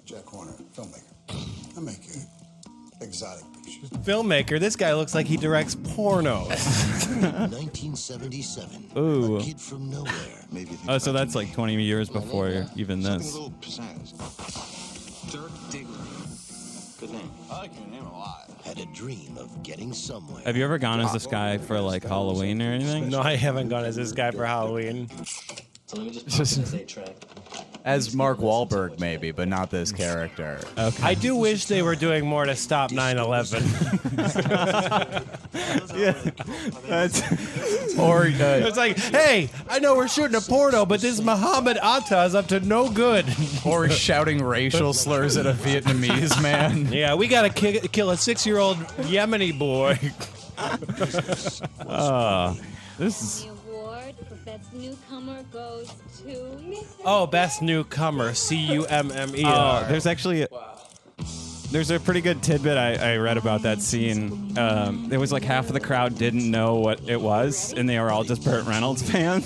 Jack Horner, filmmaker. I make exotic pictures. Filmmaker. This guy looks like he directs pornos. 1977. Ooh. A kid from nowhere. Maybe Oh, so that's like 20 years before even this. Something a little pizzazz. Dirk Diggler. Good name. I like your name a lot. had a dream of getting somewhere. Have you ever gone as this guy for like Halloween or anything? No, I haven't gone as this guy for Halloween. So let me just pop this 8-track. As Mark Wahlberg, maybe, but not this character. Okay. I do wish they were doing more to stop 9/11. Or It's like, hey, I know we're shooting a porno, but this Muhammad Atta is up to no good. or shouting racial slurs at a Vietnamese man. Yeah, we gotta kill a 6-year-old Yemeni boy. This is The award for best newcomer goes to. Oh, best newcomer, CUMME. there's actually there's a pretty good tidbit I read about that scene. It was like half of the crowd didn't know what it was, and they were all just Burt Reynolds fans.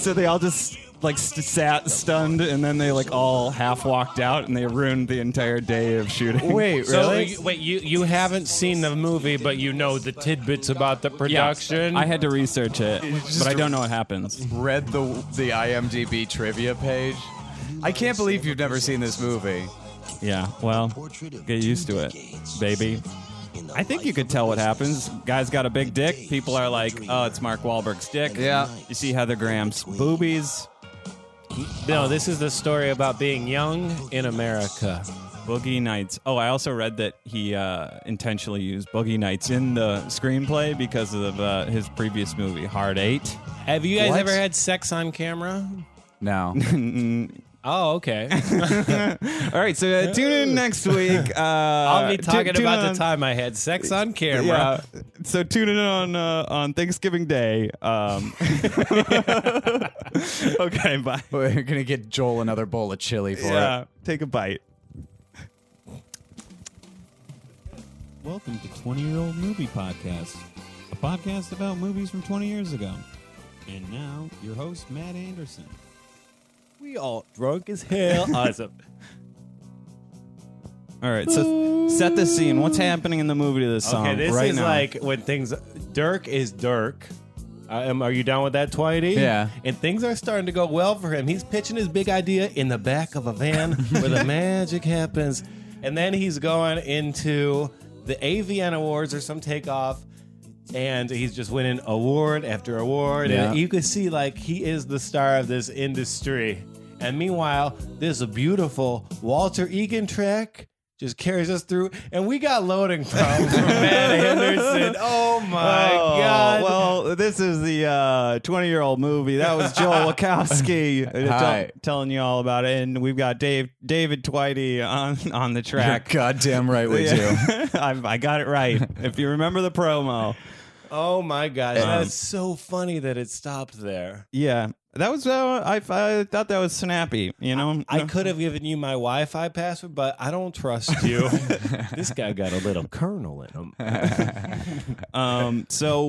So they all just like sat stunned, and then they like all half walked out, and they ruined the entire day of shooting. Wait, So really? wait, you haven't seen the movie, but you know the tidbits about the production. I had to research it, but I don't know what happens. Read the IMDb trivia page. I can't believe you've never seen this movie. Yeah, well, get used to it, baby. I think you could tell what happens. Guy's got a big dick. People are like, oh, it's Mark Wahlberg's dick. Yeah. You see Heather Graham's boobies. No, this is the story about being young in America. Boogie Nights. Oh, I also read that he intentionally used Boogie Nights in the screenplay because of his previous movie, Hard 8. Have you guys What? ever had sex on camera? No. Oh, okay. All right, so tune in next week. I'll be talking tune about in the time I had sex on camera. Yeah, so tune in on Thanksgiving Day. Okay, bye. We're going to get Joel another bowl of chili for Yeah, it. take a bite. Welcome to 20-Year-Old Movie Podcast, a podcast about movies from 20 years ago. And now, your host, Matt Anderson. We all drunk as hell. Awesome. All right, so set the scene. What's happening in the movie to this song Okay, this right is now? like when things. Dirk is Dirk. Are you down with that, Tveite? Yeah. And things are starting to go well for him. He's pitching his big idea in the back of a van where the magic happens. And then he's going into the AVN Awards or some takeoff. And he's just winning award after award. Yeah. And you can see, like, he is the star of this industry. And meanwhile, there's a beautiful Walter Egan track just carries us through. And we got loading problems from Matt Anderson. Oh, my God. Well, this is the 20-year-old movie. That was Joel Walkowski Hi. telling you all about it. And we've got David Tveite on the track. You're goddamn right we do. I got it right. If you remember the promo. Oh, my gosh. That's so funny that it stopped there. Yeah. That was, I thought that was snappy, you know? I could have given you my Wi-Fi password, but I don't trust you. This guy got a little kernel in him. So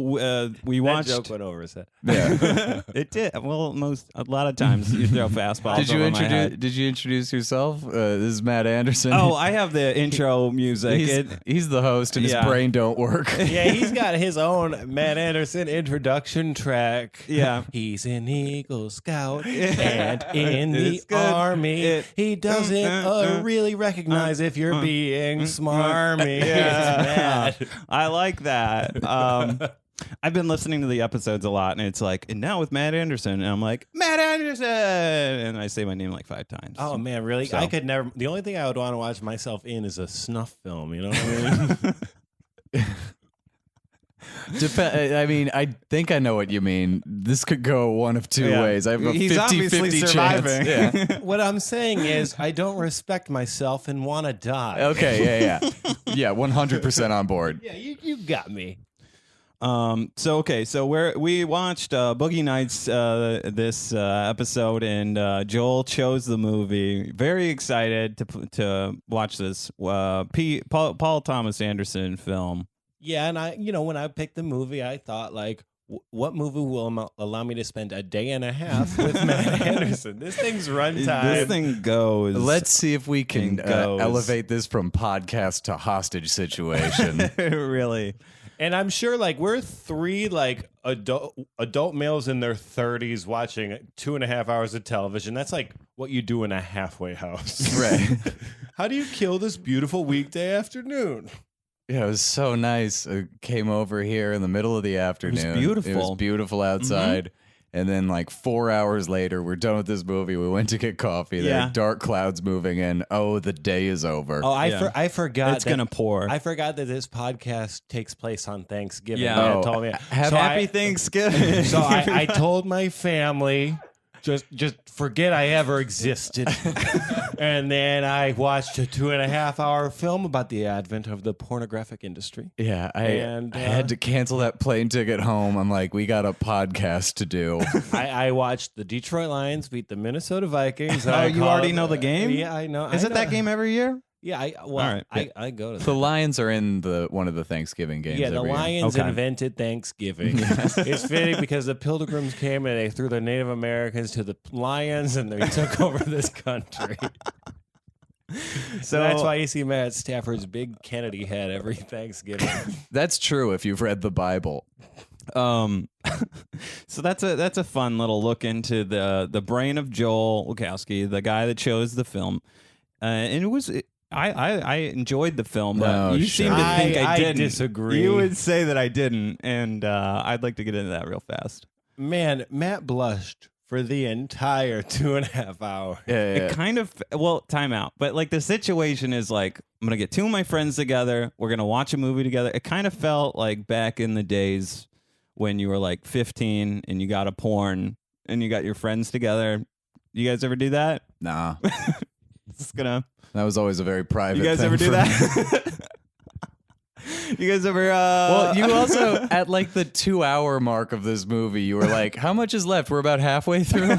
we That watched. joke went over his head. Yeah. It did. Well, a lot of times you throw fastballs over my head. Did you introduce yourself? This is Matt Anderson. Oh, I have the intro music. He's the host, and Yeah. his brain don't work. Yeah, he's got his own Matt Anderson introduction track. Yeah. He's an Eagle Scout and in It's the good. Army. He doesn't really recognize if you're being smarmy. Yeah. It's Matt. I like that. I've been listening to the episodes a lot, and it's like, and now with Matt Anderson, and I'm like, Matt Anderson, and I say my name like 5 times. Oh man, really? So- I could never. The only thing I would want to watch myself in is a snuff film. You know what I mean? I mean, I think I know what you mean. This could go one of two Yeah. ways. I have a He's obviously 50-50 surviving. chance. Yeah. What I'm saying is, I don't respect myself and want to die. Okay, yeah. Yeah, 100% on board. Yeah, you got me. So we watched Boogie Nights this episode, and Joel chose the movie. Very excited to watch this Paul Thomas Anderson film. Yeah, and when I picked the movie, I thought like, what movie will allow me to spend a day and a half with Matt Anderson? This thing's runtime. This thing goes. Let's see if we can goes. elevate this from podcast to hostage situation. Really. And I'm sure, like, we're three, like, adult males in their 30s watching 2.5 hours of television. That's like what you do in a halfway house. Right. How do you kill this beautiful weekday afternoon? Yeah, it was so nice. I came over here in the middle of the afternoon. beautiful. It was beautiful outside. And then, like, 4 hours later, we're done with this movie. We went to get coffee. There Yeah. are dark clouds moving in. Oh, the day is over. Oh, Yeah. I forgot. It's going to pour. I forgot that this podcast takes place on Thanksgiving. Yeah. Matt Oh, told me. Happy Thanksgiving. So I told my family, just forget I ever existed. And then I watched a 2.5 hour film about the advent of the pornographic industry. Yeah, I And, had to cancel that plane ticket home. I'm like, we got a podcast to do. I watched the Detroit Lions beat the Minnesota Vikings. Oh, you already know the game? Yeah, I know. Is it that game every year? Yeah, All right. I go to The that. Lions are in one of the Thanksgiving games. Yeah, the every year. Lions Okay. invented Thanksgiving. It's fitting because the Pilgrims came and they threw the Native Americans to the lions and they took over this country. So that's why you see Matt Stafford's big Kennedy head every Thanksgiving. That's true if you've read the Bible. So that's a fun little look into the brain of Joel Walkowski, the guy that chose the film, and it was. I enjoyed the film, but No, you sure. seem to think I didn't. disagree. You would say that I didn't, and I'd like to get into that real fast. Man, Matt blushed for the entire 2.5 hours. Yeah, It kind of, well, time out. But like the situation is like, I'm going to get two of my friends together. We're going to watch a movie together. It kind of felt like back in the days when you were like 15 and you got a porn and you got your friends together. You guys ever do that? Nah, It's gonna. that was always a very private. You guys thing ever do for me. that? You guys ever? Well, you also at like the 2 hour mark of this movie, you were like, "How much is left? We're about halfway through."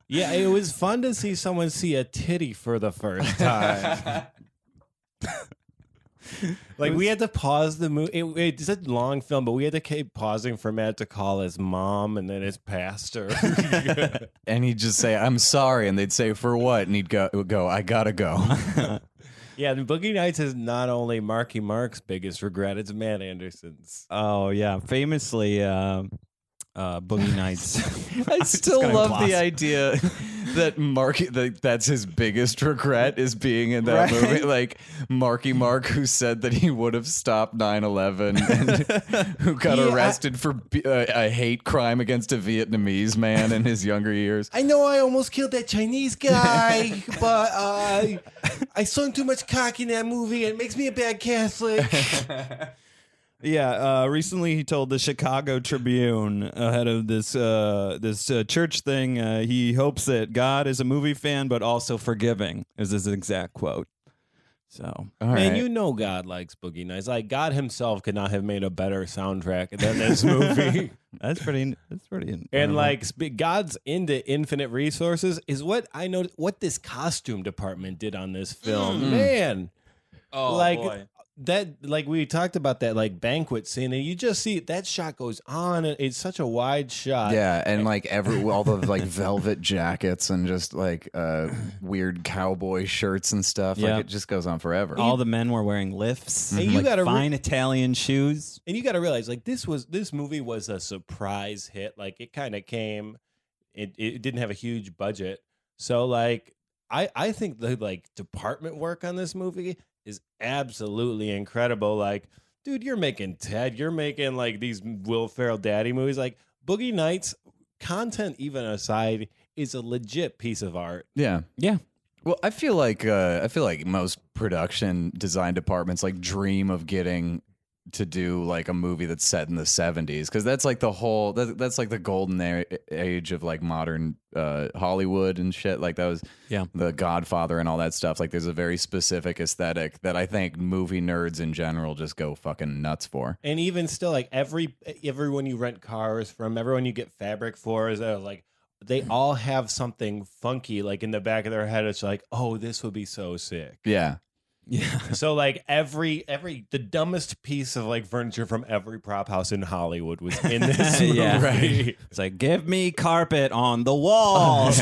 Yeah, it was fun to see someone see a titty for the first time. Like, we had to pause the movie. It's a long film, but we had to keep pausing for Matt to call his mom and then his pastor. And he'd just say, "I'm sorry," and they'd say, "For what?" And he'd go, "I gotta go." Yeah, the Boogie Nights is not only Marky Mark's biggest regret, it's Matt Anderson's. Oh yeah, famously, Boogie Nights. I still gonna love gloss. the idea that that's his biggest regret is being in that movie. Like Marky Mark, who said that he would have stopped 9/11 and who got arrested for a hate crime against a Vietnamese man in his younger years. I know I almost killed that Chinese guy, but I sung too much cock in that movie and it makes me a bad Catholic. Yeah, recently he told the Chicago Tribune ahead of this church thing, he hopes that God is a movie fan but also forgiving, is his exact quote. So, All Man, right. you know God likes Boogie Nights. Like, God himself could not have made a better soundtrack than this movie. that's pretty. And like God's into infinite resources is what I know. What this costume department did on this film, man. Oh, like boy. that, like we talked about that like banquet scene, and you just see that shot goes on, and it's such a wide shot. Yeah, and like all the like velvet jackets and just like weird cowboy shirts and stuff. Yeah. Like it just goes on forever. All the men were wearing lifts, And you like gotta fine Italian shoes. And you got to realize, like this movie was a surprise hit. Like it kind of came, it didn't have a huge budget, so like I think the like department work on this movie is absolutely incredible. Like, dude, you're making Ted, you're making like these Will Ferrell daddy movies. Like Boogie Nights, content even aside, is a legit piece of art. Yeah. Yeah. Well, I feel like most production design departments like dream of getting to do like a movie that's set in the 70s, because that's like the whole that's like the golden age of like modern Hollywood and shit. Like that was The Godfather and all that stuff. Like there's a very specific aesthetic that I think movie nerds in general just go fucking nuts for. And even still, like everyone you rent cars from, everyone you get fabric for, is like they all have something funky like in the back of their head. It's like, oh, this would be so sick. Yeah. Yeah. So like the dumbest piece of like furniture from every prop house in Hollywood was in this movie. Yeah, right. It's like, give me carpet on the walls.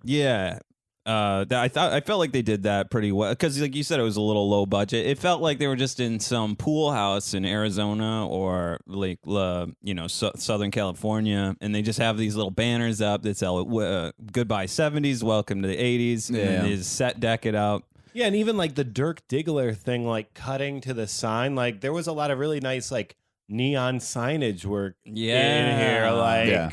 Yeah. I felt like they did that pretty well because, like you said, it was a little low budget. It felt like they were just in some pool house in Arizona or like Southern California, and they just have these little banners up that sell "Goodbye '70s, Welcome to the '80s," and then they just set deck it out. Yeah, and even like the Dirk Diggler thing, like cutting to the sign, like there was a lot of really nice like neon signage work in here. Like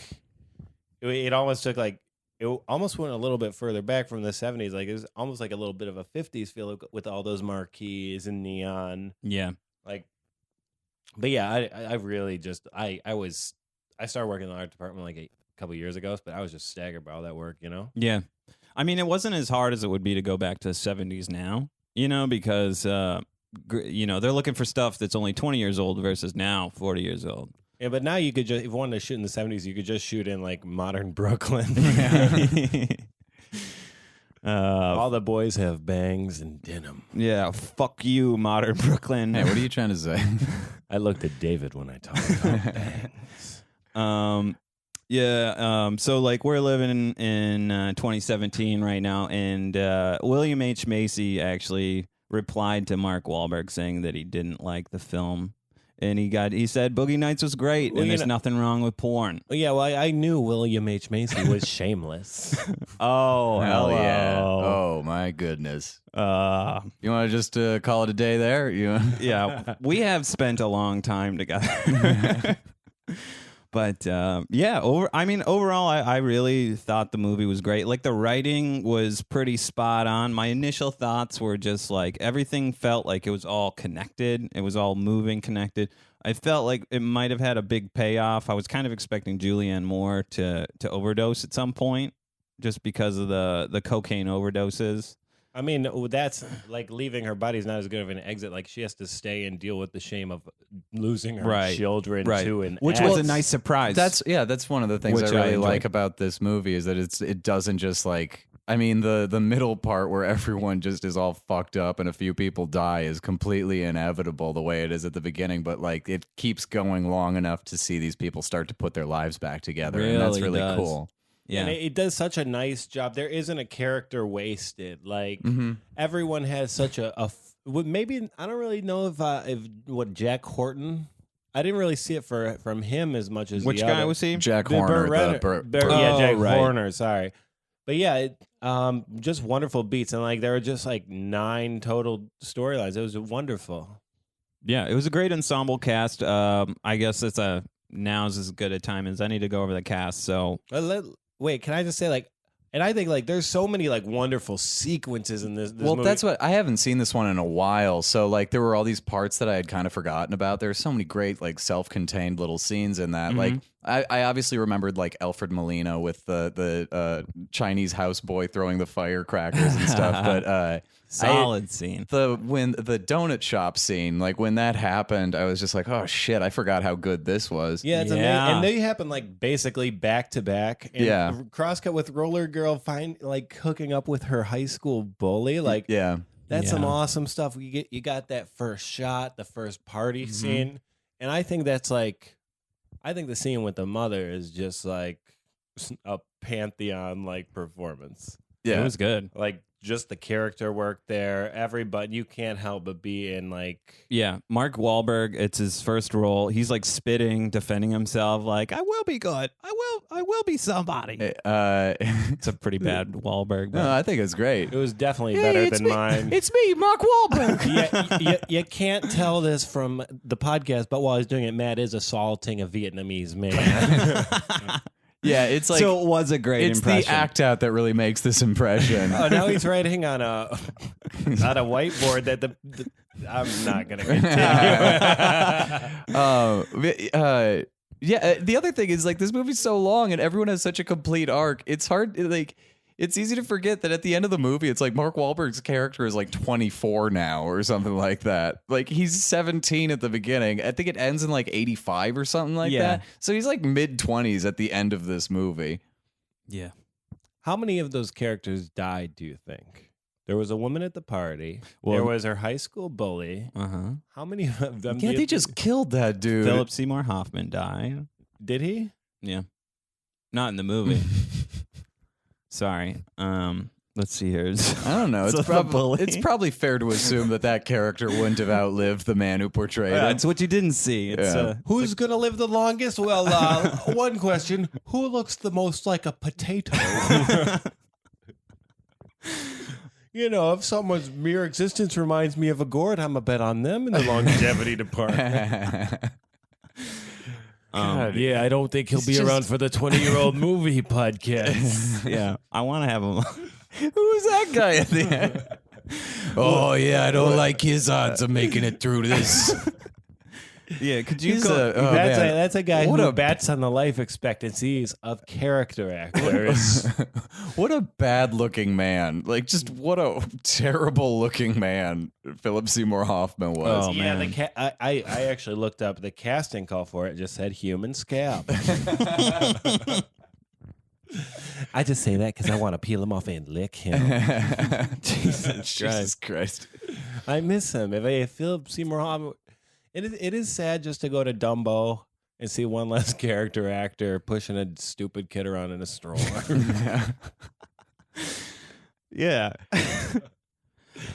it almost took like. It almost went a little bit further back from the 70s. Like it was almost like a little bit of a 50s feel with all those marquees and neon. Yeah. Like, but yeah, I really just, I started working in the art department like a couple years ago, but I was just staggered by all that work, you know? Yeah. I mean, it wasn't as hard as it would be to go back to the 70s now, because, they're looking for stuff that's only 20 years old versus now 40 years old. Yeah, but now you could just, if you wanted to shoot in the 70s, you could just shoot in like modern Brooklyn. All the boys have bangs and denim. Yeah, fuck you, modern Brooklyn. Hey, what are you trying to say? I looked at David when I talked about bangs. So like we're living in 2017 right now, and William H. Macy actually replied to Mark Wahlberg saying that he didn't like the film. And he said Boogie Nights was great, and there's nothing wrong with porn. Well, yeah, well, I knew William H. Macy was shameless. Oh, hell hello. yeah. Oh, my goodness. You want to just call it a day there? Yeah, we have spent a long time together. But overall, I really thought the movie was great. Like the writing was pretty spot on. My initial thoughts were just like everything felt like it was all connected. It was all moving, connected. I felt like it might have had a big payoff. I was kind of expecting Julianne Moore to overdose at some point, just because of the cocaine overdoses. I mean, that's like leaving her body's not as good of an exit. Like she has to stay and deal with the shame of losing her children to an which ex. was a nice surprise. That's one of the things I really like about this movie is that it doesn't just like, I mean, the middle part where everyone just is all fucked up and a few people die is completely inevitable the way it is at the beginning, but like it keeps going long enough to see these people start to put their lives back together, and that's really cool. Yeah, and it does such a nice job. There isn't a character wasted. Like everyone has such maybe I don't really know if what Jack Horton. I didn't really see it from him as much as which the guy other. was he? Jack Horner. Jack Horner. Sorry, but yeah, just wonderful beats, and like there were just like 9 total storylines. It was wonderful. Yeah, it was a great ensemble cast. I guess now's as good a time as any to go over the cast. So. Wait, can I just say, like, and I think, like, there's so many, like, wonderful sequences in this movie. That's what, I haven't seen this one in a while, so, like, there were all these parts that I had kind of forgotten about. There were so many great, like, self-contained little scenes in that. Like, I obviously remembered, like, Alfred Molina with the Chinese houseboy throwing the firecrackers and stuff, but... Solid scene. When the donut shop scene, like when that happened, I was just like, oh shit, I forgot how good this was. Yeah, it's amazing. And they happen like basically back to back. And crosscut with Roller Girl hooking up with her high school bully. Like that's some awesome stuff. You got that first shot, the first party scene. And I think that's like the scene with the mother is just like a pantheon like performance. Yeah. It was good. Like just the character work there. Everybody, you can't help but be in like... Yeah, Mark Wahlberg, it's his first role. He's like spitting, defending himself like, I will be good. I will be somebody. It's a pretty bad Wahlberg. No, I think it's great. It was definitely better than mine. It's me, Mark Wahlberg. You can't tell this from the podcast, but while he's doing it, Matt is assaulting a Vietnamese man. Yeah, it's like so. It was a great impression. It's the act out that really makes this impression. Oh, now he's writing on a whiteboard that I'm not going to continue. The other thing is like this movie's so long and everyone has such a complete arc. It's hard, it's easy to forget that at the end of the movie, it's like Mark Wahlberg's character is like 24 now or something like that. Like he's 17 at the beginning. I think it ends in like 85 or something like that. So he's like mid-20s at the end of this movie. Yeah. How many of those characters died, do you think? There was a woman at the party. There was her high school bully. Uh-huh. How many of them? Yeah, they just killed that dude. Philip Seymour Hoffman died. Did he? Yeah. Not in the movie. Sorry. Let's see here. I don't know. So It's, the bully. it's probably fair to assume that character wouldn't have outlived the man who portrayed him. It's what you didn't see. It's Yeah. Who's going to live the longest? Well, one question. Who looks the most like a potato? You know, if someone's mere existence reminds me of a gourd, I'm a bet on them in the longevity department. Yeah, I don't think he'll be around for the 20-year-old movie podcast. yeah. I want to have him. Who's that guy at the end? Oh, yeah, I don't like his odds of making it through this. Yeah, could you He's go? That's a guy What who a- bets on the life expectancies of character actors. What a bad-looking man. Like, just what a terrible-looking man Philip Seymour Hoffman was. Oh, Yeah, man. I actually looked up the casting call for it. It just said human scab. I just say that because I want to peel him off and lick him. Jesus Christ. I miss him. If I Philip Seymour Hoffman, it is sad just to go to Dumbo and see one less character actor pushing a stupid kid around in a stroller. Yeah.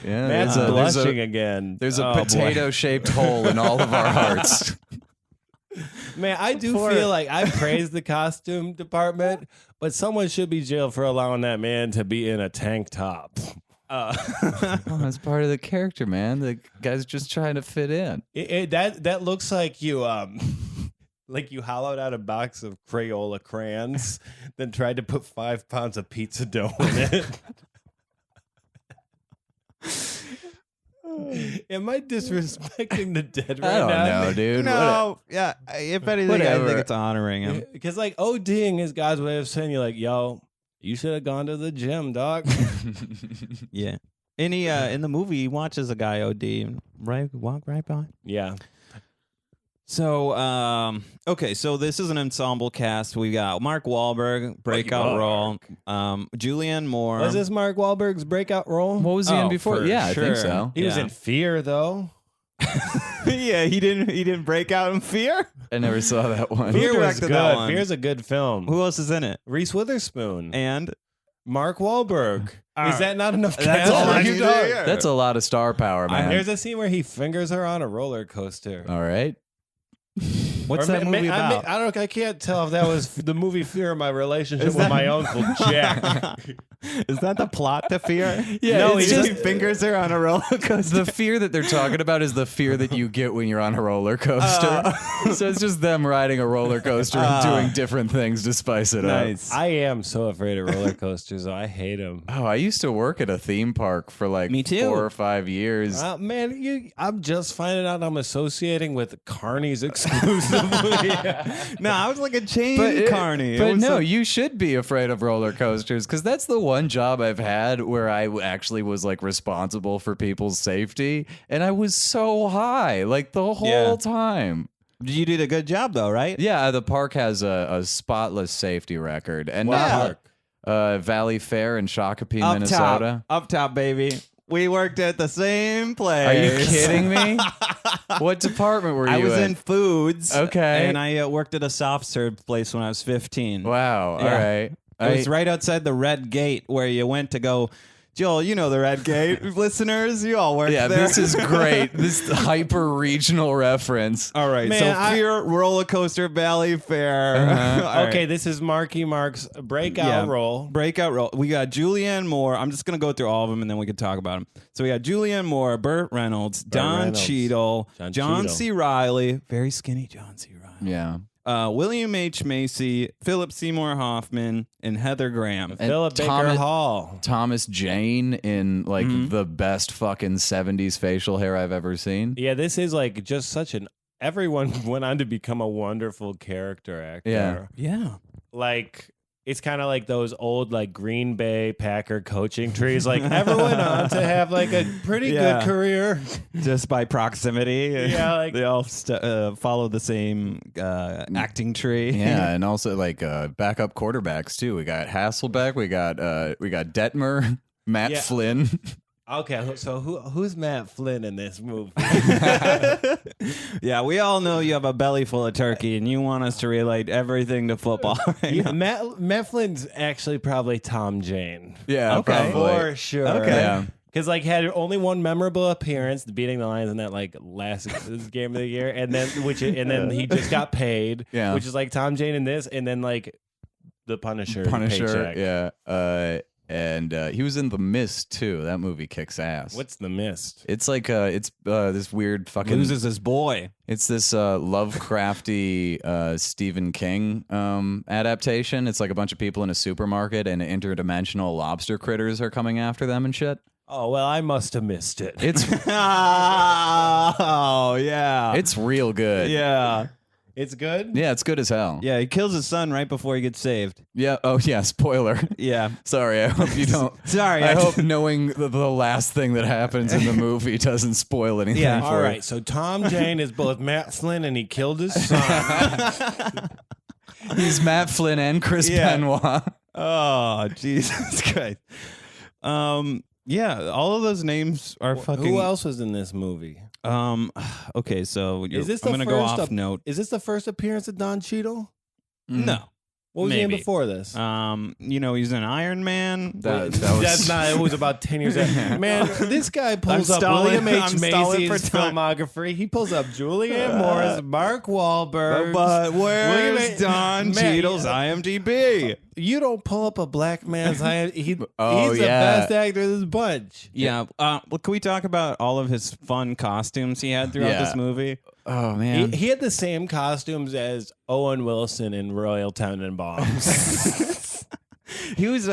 Yeah, Matt's blushing again. There's a Oh, boy. potato-shaped hole in all of our hearts. Man, I do feel like I praise the costume department, but someone should be jailed for allowing that man to be in a tank top. Oh, that's part of the character, man. The guy's just trying to fit in. That looks like you like you hollowed out a box of Crayola crayons, then tried to put 5 pounds of pizza dough in it. Am I disrespecting the dead right I don't now? know, dude. No, yeah. If anything, I Whatever. think it's honoring him. Because like ODing is God's way of saying, you're like, yo, you should have gone to the gym, dog. Yeah. In the movie, he watches a guy OD and walk right by. Yeah. So, okay, so this is an ensemble cast. We got Mark Wahlberg, breakout role. Julianne Moore. Was this Mark Wahlberg's breakout role? What was he in before? for Yeah, I think sure. so. He was Yeah. in Fear, though. Yeah, he didn't break out in Fear. I never saw that one. Who Fear was directed good. that one? Fear's a good film. Who else is in it? Reese Witherspoon. And Mark Wahlberg. Is that not enough That's cast all for I you, need to dog? hear. That's a lot of star power, man. There's a scene where he fingers her on a roller coaster. All right. what's Or that movie about? I don't. I can't tell if that was the movie Fear or my relationship with my uncle Jack. Is that the plot to Fear? Yeah, no, it's he just- just fingers her on a roller coaster. The fear that they're talking about is the fear that you get when you're on a roller coaster. So it's just them riding a roller coaster and doing different things to spice it up. Nice. I am so afraid of roller coasters. Though. I hate them. Oh, I used to work at a theme park for like Me too. 4 or 5 years. Man, I'm just finding out I'm associating with Carney's exclusively. No, I was like a chain But carny. It But was no, like- you should be afraid of roller coasters because that's the one job I've had where I actually was like responsible for people's safety, and I was so high like the whole Yeah. time. you did a good job though, right? Yeah, the park has a spotless safety record, and What not park? Valley Fair in Shakopee, Minnesota. Up top, baby. We worked at the same place. Are you kidding me? What department were you I was in? in foods. Okay. And I worked at a soft serve place when I was 15. Wow. Yeah. All right. It was right outside the Red Gate where you went to go. Joel, you know the Red Gate. Listeners, you all work Yeah, there. this is great. This hyper regional reference. All right. Man, so Fear, Roller Coaster, Valley Fair. All Okay, right. this is Marky Mark's breakout Yeah. role. Breakout role. We got Julianne Moore. I'm just going to go through all of them and then we can talk about them. So we got Julianne Moore, Burt Reynolds, Don Reynolds. Cheadle, John John Cheadle. C. Reilly, very skinny John C. Reilly. Yeah. William H. Macy, Philip Seymour Hoffman, and Heather Graham. And Philip Baker Thomas- Hall. Thomas Jane in like Mm-hmm. the best fucking 70s facial hair I've ever seen. Yeah, this is like just such an. Everyone went on to become a wonderful character actor. Yeah. Yeah. Like it's kind of like those old like Green Bay Packer coaching trees. Like everyone went on to have like a pretty Yeah. good career. Just by proximity. Yeah, like- they all follow the same acting tree. Yeah, and also like backup quarterbacks too. We got Hasselbeck, we got Detmer, Matt Yeah. Flynn. Okay, so who's Matt Flynn in this movie? Yeah, we all know you have a belly full of turkey, and you want us to relate everything to football. Right Yeah, now. Matt Flynn's actually probably Tom Jane. Yeah, Okay. probably. For sure. Okay. Yeah. Because like had only one memorable appearance, beating the Lions in that like last game of the year, and then he just got paid, Yeah. which is like Tom Jane in this, and then like the Punisher, paycheck. yeah. And he was in The Mist too. That movie kicks ass. What's The Mist? It's like it's this weird fucking. Loses his boy. It's this Lovecrafty Stephen King adaptation. It's like a bunch of people in a supermarket and interdimensional lobster critters are coming after them and shit. Oh well, I must have missed it. It's Oh, yeah. it's real good. Yeah. It's good. Yeah, it's good as hell. Yeah, he kills his son right before he gets saved. Yeah. Oh yeah. Spoiler. Yeah. Sorry. I hope you don't. Sorry. I hope knowing the last thing that happens in the movie doesn't spoil anything. Yeah. For All it. right, so Tom Jane is both Matt Flynn and he killed his son. He's Matt Flynn and Chris Yeah. Benoit. Oh, Jesus Christ. Yeah, all of those names are fucking. Who else was in this movie? Okay, so Is this I'm the gonna go first off note. Is this the first appearance of Don Cheadle? No. What was he in Maybe. before this? He's an Iron Man. That was That's not. It was about 10 years ago. Man, this guy pulls I'm up stalling- William H. I'm stalling Macy's for time. filmography. He pulls up Julianne Moore's, Mark Wahlberg. But William where's H- Don Man, Cheadle's IMDb? You don't pull up a black man's. He's Oh, the yeah. best actor in this bunch. Yeah. Well, can we talk about all of his fun costumes he had throughout Yeah. this movie? Oh man. He had the same costumes as Owen Wilson in Royal Tenenbaums. He was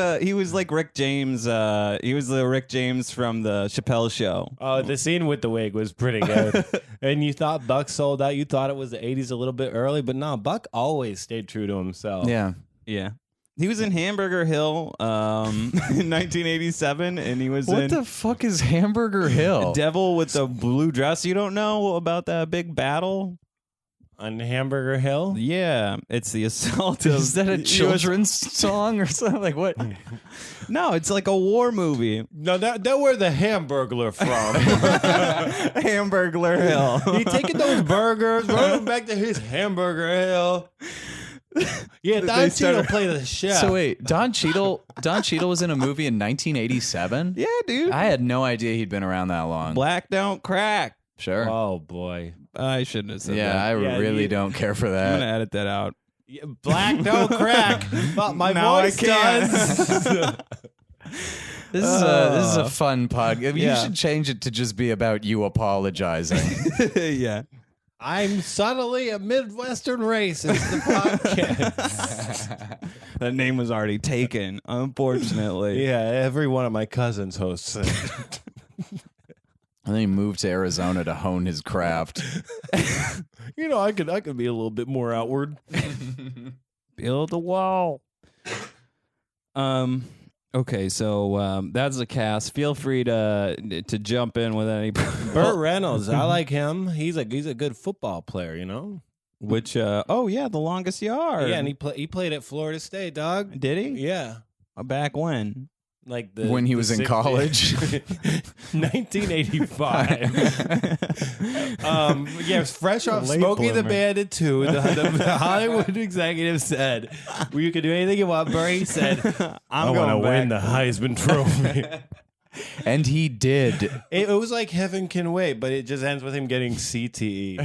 like Rick James. He was the Rick James from the Chappelle Show. Oh, the scene with the wig was pretty good. And you thought Buck sold out. You thought it was the 80s a little bit early, but no, Buck always stayed true to himself. Yeah. Yeah. He was in Hamburger Hill in 1987, and he was What in the fuck is Hamburger Hill? Devil with the Blue Dress. You don't know about that big battle? On Hamburger Hill? Yeah, it's the assault of... Is that a children's song or something? Like what? No, it's like a war movie. No, that where the Hamburglar from. Hamburger Hill. He taking those burgers, running back to his Hamburger Hill. Yeah, Don Cheadle played the chef. So wait, Don Cheadle was in a movie in 1987? Yeah, dude. I had no idea he'd been around that long. Black don't crack. Sure. Oh boy. I shouldn't have said Yeah, that. I really don't care for I'm that. going to edit that out. Yeah, black don't crack, but my Now I voice can. does. This is a fun podcast. You Yeah. should change it to just be about you apologizing. Yeah. I'm subtly a Midwestern racist. The podcast. That name was already taken, unfortunately. Yeah, every one of my cousins hosts it. And then he moved to Arizona to hone his craft. You know, I could be a little bit more outward. Build a wall. Okay, so that's the cast. Feel free to jump in with any. Burt Reynolds, I like him. He's a good football player, you know. Which the longest yard. Yeah, and he played at Florida State, dog. Did he? Yeah, Back when? like When he was in college. 1985. Yeah, it was fresh off Late Smokey the bloomer. Bandit 2. The Hollywood executive said, well, you can do anything you want. Burt said, I want to win the Heisman Trophy. And he did. It was like Heaven Can Wait, but it just ends with him getting CTE.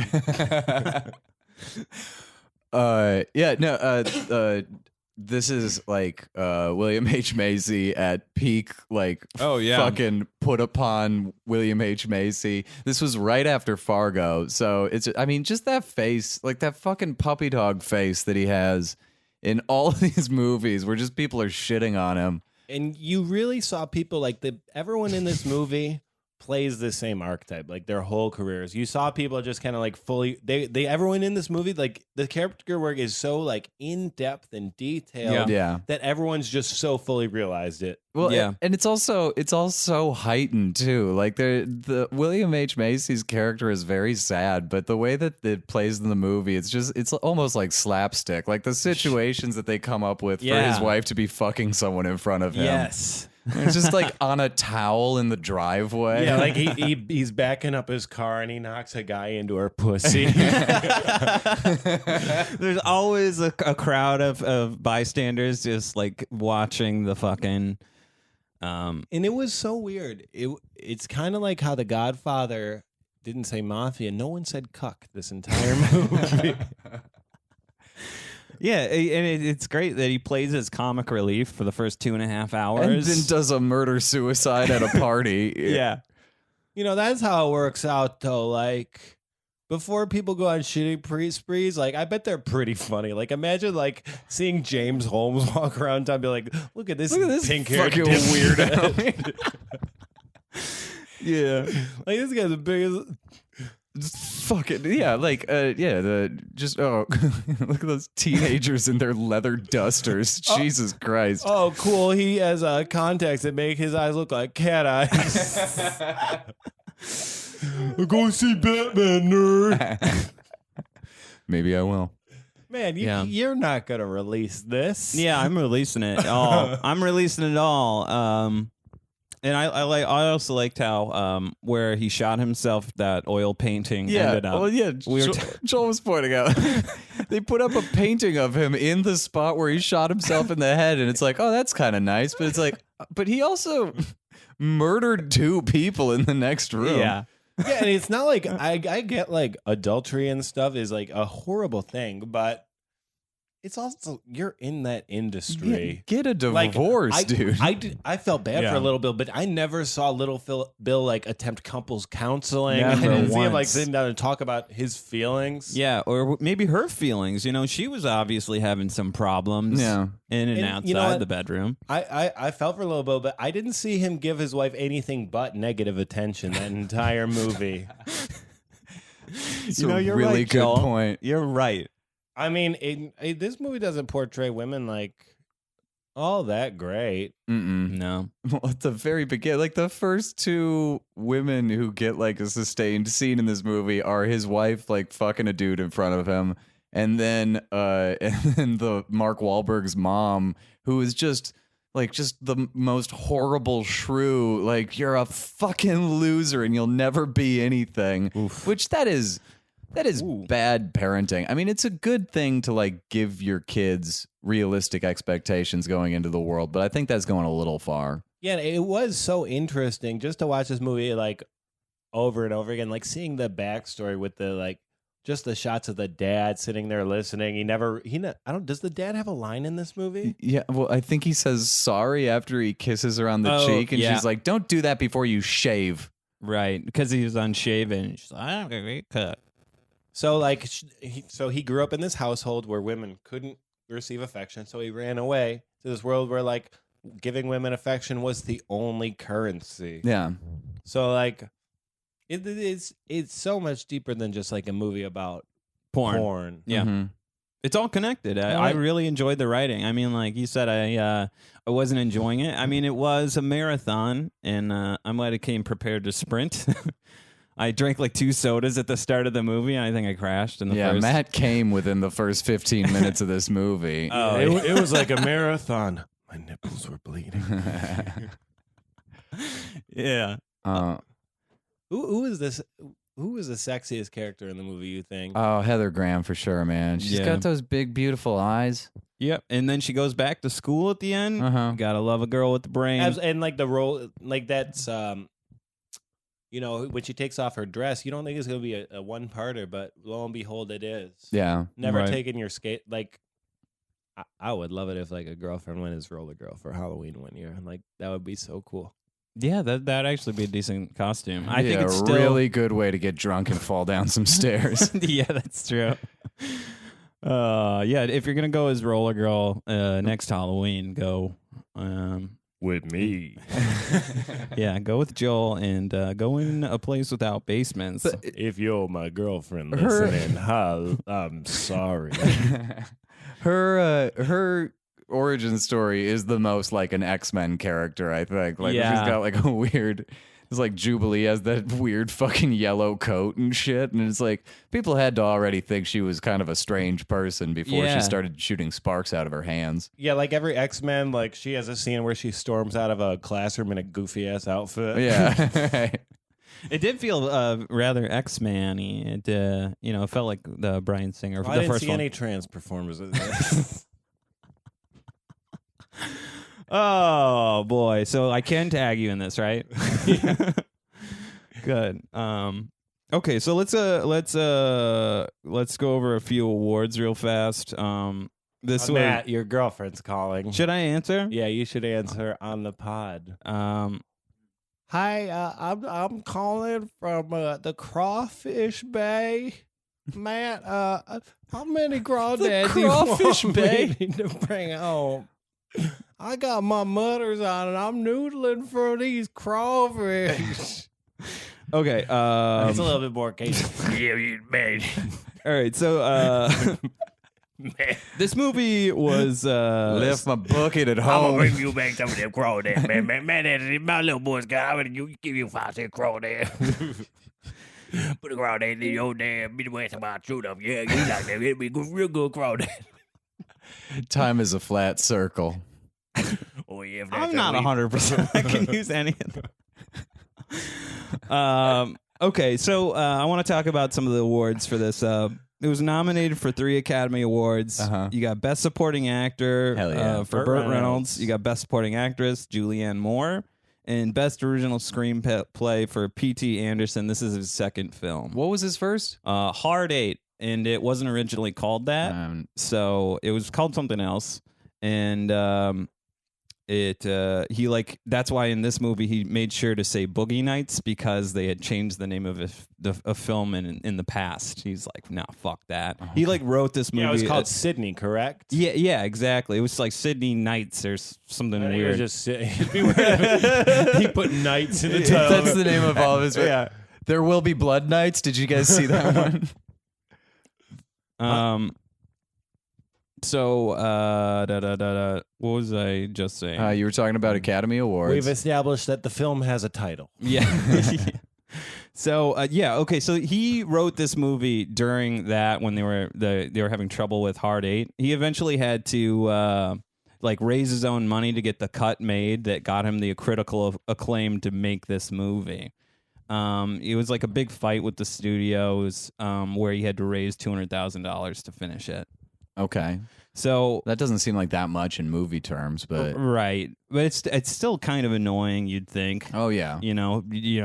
This is like William H. Macy at peak, like Oh, yeah. fucking put upon William H. Macy. This was right after Fargo, so just that face, like that fucking puppy dog face that he has in all of these movies, where just people are shitting on him. And you really saw people like everyone in this movie plays the same archetype, like their whole careers. You saw people just kind of like fully everyone in this movie, like the character work is so like in depth and detailed Yeah. that everyone's just so fully realized it. Well, Yeah. and it's also heightened too. Like the William H. Macy's character is very sad, but the way that it plays in the movie, it's almost like slapstick. Like the situations that they come up with for Yeah. his wife to be fucking someone in front of him. Yes. It's just like on a towel in the driveway. Yeah, like he's backing up his car and he knocks a guy into her pussy. There's always a crowd of bystanders just like watching the fucking. And it was so weird. It's kind of like how The Godfather didn't say mafia. No one said cuck this entire movie. Yeah, and it's great that he plays as comic relief for the first 2.5 hours. And then does a murder-suicide at a party. Yeah. You know, that's how it works out, though. Like, before people go on shitty sprees, like, I bet they're pretty funny. Like, imagine, like, seeing James Holmes walk around town and be like, look at this pink-haired fucking weirdo. Yeah. Like, this guy's the biggest... Fucking yeah, look at those teenagers in their leather dusters. Jesus Christ. Oh, cool. He has contacts that make his eyes look like cat eyes. Go see Batman, nerd. Maybe I will. Man, you're not gonna release this. Yeah, I'm releasing it all. I'm releasing it all. And I also liked how where he shot himself, that oil painting ended up. Well, yeah, Joel was pointing out. They put up a painting of him in the spot where he shot himself in the head, and it's like, oh, that's kind of nice. But it's like, but he also murdered 2 people in the next room. Yeah. Yeah, and it's not like I get like adultery and stuff is like a horrible thing, but it's also you're in that industry. Yeah, get a divorce, dude. I felt bad for a little Bill, but I never saw Little Bill like attempt couples counseling. Never I didn't see him like once. sitting down and talk about his feelings. Yeah, or maybe her feelings. You know, she was obviously having some problems. Yeah. In and outside you know what? the bedroom. I felt for Little Bill, but I didn't see him give his wife anything but negative attention that entire movie. It's You know, a you're really right, good Joel. point. You're right. I mean, this movie doesn't portray women like all that great. No. Well, at the very beginning, like the first 2 women who get like a sustained scene in this movie are his wife like fucking a dude in front of him, and then the Mark Wahlberg's mom, who is just the most horrible shrew. Like, you're a fucking loser and you'll never be anything. Oof. Which that is bad parenting. I mean, it's a good thing to like give your kids realistic expectations going into the world, but I think that's going a little far. Yeah, it was so interesting just to watch this movie like over and over again, like seeing the backstory with the like just the shots of the dad sitting there listening. Does the dad have a line in this movie? Yeah, well, I think he says sorry after he kisses her on the cheek, and she's like, "Don't do that before you shave." Right, because he was unshaven. She's like, I'm gonna get cut. So like, he grew up in this household where women couldn't receive affection, so he ran away to this world where like giving women affection was the only currency. Yeah. So like, it's so much deeper than just like a movie about porn. Yeah. Mm-hmm. It's all connected. I really enjoyed the writing. I mean, like you said, I wasn't enjoying it. I mean, it was a marathon, and I might have came prepared to sprint. I drank like 2 sodas at the start of the movie, and I think I crashed in the first. Matt came within the first 15 minutes of this movie. Oh, it was like a marathon. My nipples were bleeding. Yeah. Who is this? Who was the sexiest character in the movie, you think? Oh, Heather Graham for sure, man. She's got those big, beautiful eyes. Yep. And then she goes back to school at the end. Gotta love a girl with the brain. And like the role, like that's, you know, when she takes off her dress, you don't think it's going to be a one-parter, but lo and behold, it is. Yeah. Never taking your skate. Like, I would love it if like a girlfriend went as Roller Girl for Halloween one year. Like, that would be so cool. Yeah, that'd actually be a decent costume. I think it's a still really good way to get drunk and fall down some stairs. Yeah, that's true. Yeah, if you're gonna go as Roller Girl next Halloween, go with me. Yeah, go with Joel and go in a place without basements. But if you're my girlfriend listening, I'm sorry. Her origin story is the most like an X-Men character, I think. Like she's got like a weird It's like Jubilee has that weird fucking yellow coat and shit, and it's like people had to already think she was kind of a strange person before Yeah. she started shooting sparks out of her hands. Yeah, like every X-Men, like she has a scene where she storms out of a classroom in a goofy ass outfit. Yeah. It did feel rather X-Man-y. It, it felt like the Bryan Singer. I the didn't first see one. any trans performers. Oh boy! So I can tag you in this, right? Good. Okay, so let's go over a few awards real fast. This was Matt, your girlfriend's calling. Should I answer? Yeah, you should answer on the pod. Hi, I'm calling from the Crawfish Bay. Matt, how many crawdads do you Crawfish want Bay? me to bring home? I got my mutters on and I'm noodling for these crawfish. Okay. It's a little bit more case. All right. So this movie was Left my bucket at home. you back some of them crawdads, man. Man, my little boy's got. I'm gonna give you 5 cent crawdads. Put a crawdad in your damn Midwest about shoot up. Yeah, you like that? It'd be good, real good crawdad. Time is a flat circle. Oh yeah, if I'm not 100%. I can use any of them. Okay, so I want to talk about some of the awards for this. It was nominated for 3 Academy Awards. You got Best Supporting Actor Hell yeah. for Burt Burt Reynolds. Reynolds. You got Best Supporting Actress, Julianne Moore. And Best Original Screenplay for P.T. Anderson. This is his second film. What was his first? Hard 8. And it wasn't originally called that. So it was called something else. And that's why in this movie he made sure to say Boogie Nights, because they had changed the name of a film in the past. He's like, nah, fuck that. He like wrote this movie. Yeah, it was called Sydney, correct? Yeah, exactly. It was like Sydney Nights or something I think it weird. was just it'd be weird if he put nights in the title. That's the name of all of his. Yeah. There Will Be Blood Nights. Did you guys see that one? So, what was I just saying? You were talking about Academy Awards. We've established that the film has a title. Yeah. So, okay. So he wrote this movie during that when they were having trouble with Hard 8. He eventually had to raise his own money to get the cut made that got him the critical acclaim to make this movie. It was like a big fight with the studios where he had to raise $200,000 to finish it. Okay. So that doesn't seem like that much in movie terms, but right, but it's still kind of annoying. You'd think. Oh yeah. You know,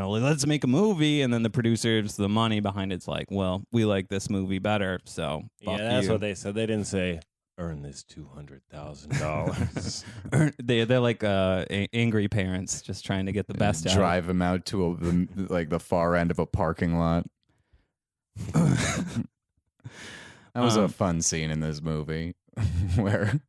let's make a movie, and then the producers, the money behind it's like, well, we like this movie better, so fuck Yeah, that's you. what they said. They didn't say earn this $200,000. They're like angry parents just trying to get the best out. Drive him out to the far end of a parking lot. That was a fun scene in this movie where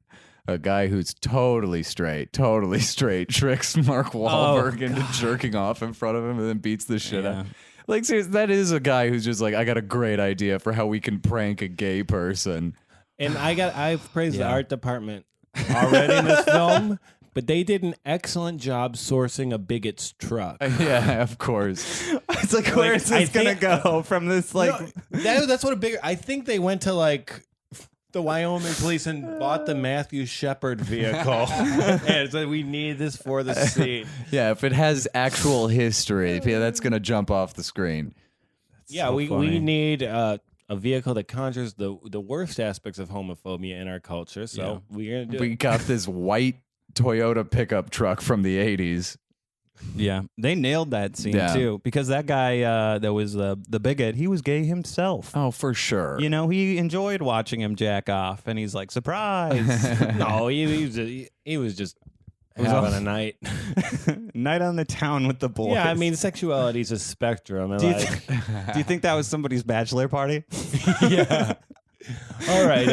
a guy who's totally straight tricks Mark Wahlberg into jerking off in front of him and then beats the shit out. Like, seriously, that is a guy who's just like, I got a great idea for how we can prank a gay person. And I've praised the art department already in this film, but they did an excellent job sourcing a bigot's truck. Yeah, of course. It's like, where is this gonna go from this? Like, that's what a bigger. I think they went to like the Wyoming police and bought the Matthew Shepard vehicle, and said we need this for the scene. Yeah, if it has actual history, that's gonna jump off the screen. Yeah, so we funny. need a vehicle that conjures the worst aspects of homophobia in our culture. So we're gonna do We it. got this white Toyota pickup truck from the 80s. yeah, they nailed that scene Yeah. too, because that guy that was the bigot, he was gay himself. Oh, for sure. You know, he enjoyed watching him jack off, and he's like, surprise. No, he was just having a night. Night on the town with the boys. Yeah, I mean, sexuality is a spectrum. And do you, like, do you think that was somebody's bachelor party? yeah. All right,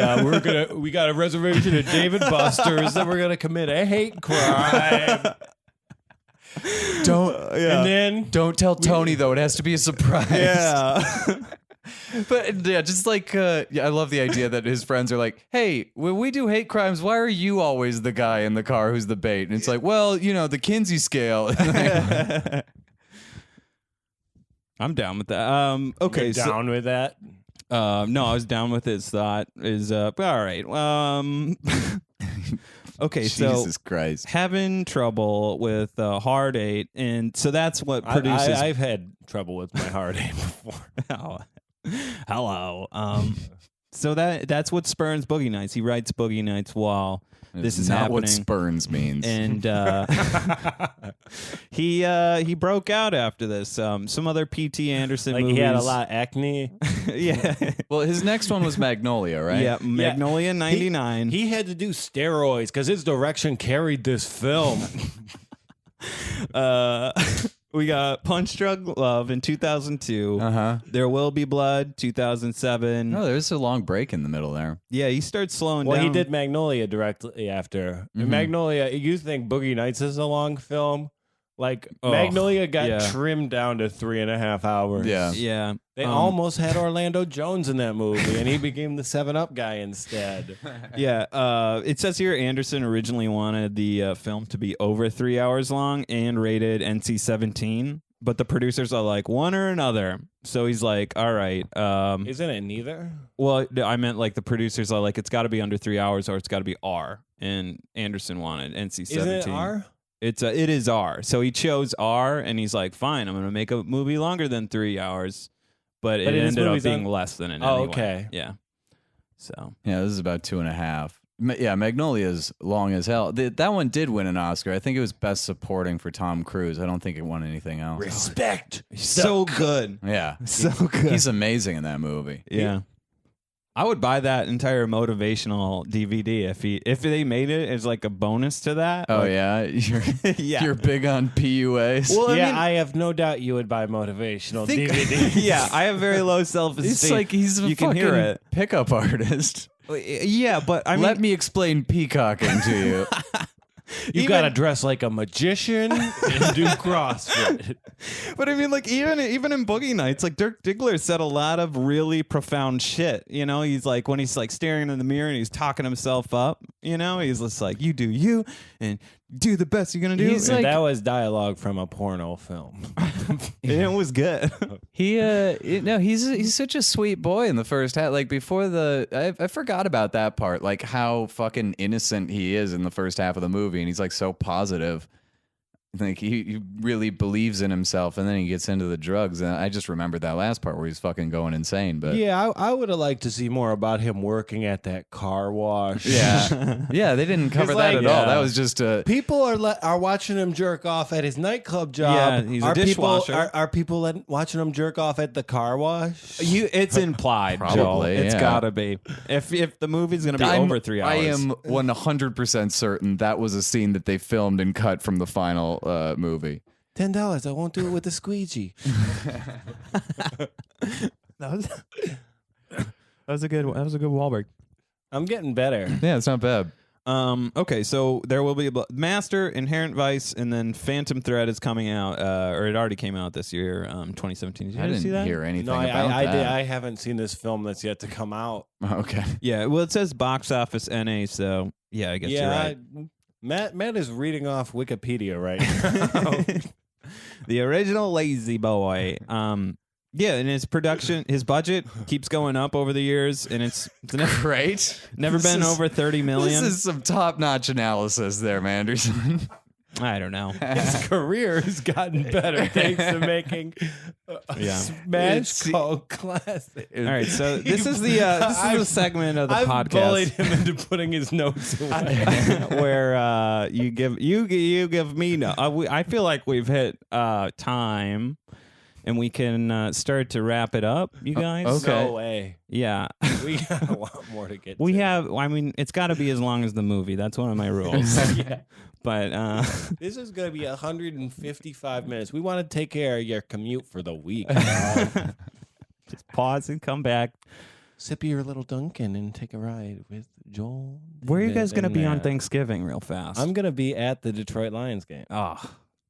we got a reservation at David Buster's, and we're gonna commit a hate crime. Don't tell Tony though. It has to be a surprise. Yeah. But yeah, just like I love the idea that his friends are like, "Hey, when we do hate crimes, why are you always the guy in the car who's the bait?" And it's like, well, the Kinsey scale. I'm down with that. Okay, You're down with that? No, I was down with his thought. Is all right. Okay, Jesus so Christ. having trouble with heart rate, and so that's what produces. I've had trouble with my heart rate before. Oh, hello. So that's what spurns Boogie Nights. He writes Boogie Nights while this is not happening. what spurns means. And he broke out after this. Some other P.T. Anderson Like movies. he had a lot of acne. Yeah. Well, his next one was Magnolia, right? Yeah, Magnolia 99. He had to do steroids because his direction carried this film. We got Punch Drunk Love in 2002. Uh-huh. There Will Be Blood 2007. No, there's a long break in the middle there. Yeah, he starts slowing Well, down. he did Magnolia directly after. Magnolia, you think Boogie Nights is a long film? Like, Magnolia got trimmed down to 3.5 hours. Yeah. Yeah. They almost had Orlando Jones in that movie, and he became the 7-Up guy instead. Yeah. It says here Anderson originally wanted the film to be over 3 hours long and rated NC-17, but the producers are like, one or another. So he's like, all right. Isn't it neither? Well, I meant like the producers are like, it's got to be under 3 hours or it's got to be R. And Anderson wanted NC-17. Isn't it R? It is R. So he chose R, and he's like, fine, I'm going to make a movie longer than 3 hours. But it ended up being less than it. Oh, anyway. okay. Yeah. So. Yeah, this is about 2.5. Yeah, Magnolia's long as hell. That one did win an Oscar. I think it was Best Supporting for Tom Cruise. I don't think it won anything else. Respect. So good. Yeah. So good. He's amazing in that movie. Yeah. I would buy that entire motivational DVD if they made it as like a bonus to that. Oh, like, yeah? Yeah. You're big on PUAs? Well, I have no doubt you would buy motivational DVD. Yeah, I have very low self-esteem. It's like he's a you can fucking hear it. pickup artist. Yeah, but I mean, Let me explain peacocking to you. You got to dress like a magician and do CrossFit. But I mean, like even in Boogie Nights, like Dirk Diggler said a lot of really profound shit. You know, he's like when he's like staring in the mirror and he's talking himself up. You know, he's just like, you do you and do the best you're gonna do. He's And like- That was dialogue from a porno film. and it was good. He's such a sweet boy in the first half. Like before I forgot about that part. Like how fucking innocent he is in the first half of the movie, and he's like so positive. Like he really believes in himself, and then he gets into the drugs. And I just remembered that last part where he's fucking going insane. But Yeah, I would have liked to see more about him working at that car wash. yeah, yeah, they didn't cover It's that like- at all. yeah. That was just a. People are watching him jerk off at his nightclub job. Yeah, he's a are dishwasher. People, are people watching him jerk off at the car wash? It's implied, Joel. Probably, It's yeah. gotta be. If the movie's gonna be over 3 hours, I am 100% certain that was a scene that they filmed and cut from the final movie. $10. I won't do it with the squeegee. that was a good Wahlberg. I'm getting better. Yeah, it's not bad. Okay, so there will be a Master, Inherent Vice, and then Phantom Thread is coming out, or it already came out this year, 2017. Did you I guys see didn't that? hear anything No, about I that. did. I haven't seen this film that's yet to come out. Okay. Yeah, well, it says box office NA, so yeah, I guess you're right. Matt is reading off Wikipedia right now. The original Lazy Boy. Yeah, and his production, his budget keeps going up over the years, and it's never, Great. never This been is- over 30 million. This is some top-notch analysis there, Manderson. I don't know. His career has gotten better thanks to making Yeah. Smash Called Classic. All right, so this is the segment of the I've podcast bullied him into putting his notes away. where you give me no. I feel like we've hit time, and we can start to wrap it up. You guys, okay. No way. Yeah, We got a lot more to get we to. have. I mean, it's got to be as long as the movie. That's one of my rules. Yeah. But This is going to be 155 minutes. We want to take care of your commute for the week. just pause and come back. Sip your little Dunkin' and take a ride with Joel. Where are you David, guys going to and be on Matt. Thanksgiving, real fast? I'm going to be at the Detroit Lions game. Oh,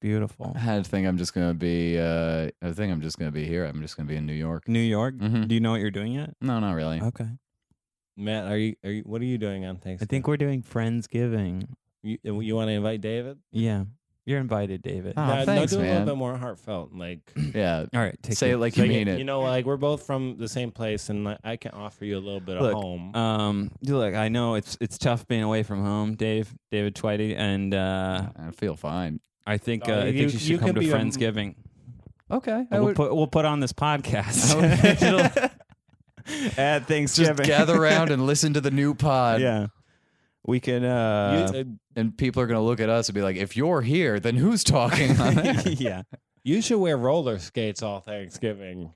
beautiful. I think I'm just gonna be. I think I'm just gonna be here. I'm just gonna be in New York. New York. Mhm. Do you know what you're doing yet? No, not really. Okay. Matt, are you? What are you doing on I Thanksgiving? think we're doing Friendsgiving. You want to invite David? Yeah. You're invited, David. Oh, Now, thanks, do a man. little bit more heartfelt. Like, Yeah. All right, Say it like you mean it. you know, like we're both from the same place, and like, I can offer you a little bit Look, of home. Look, I know it's tough being away from home, David Tveite, and I feel fine. I think Oh, you you should come can to be a- Friendsgiving. Okay. We'll put on this podcast at Thanksgiving. Just gather around and listen to the new pod. Yeah, we can. And people are going to look at us and be like, if you're here, then who's talking? Yeah, You should wear roller skates all Thanksgiving.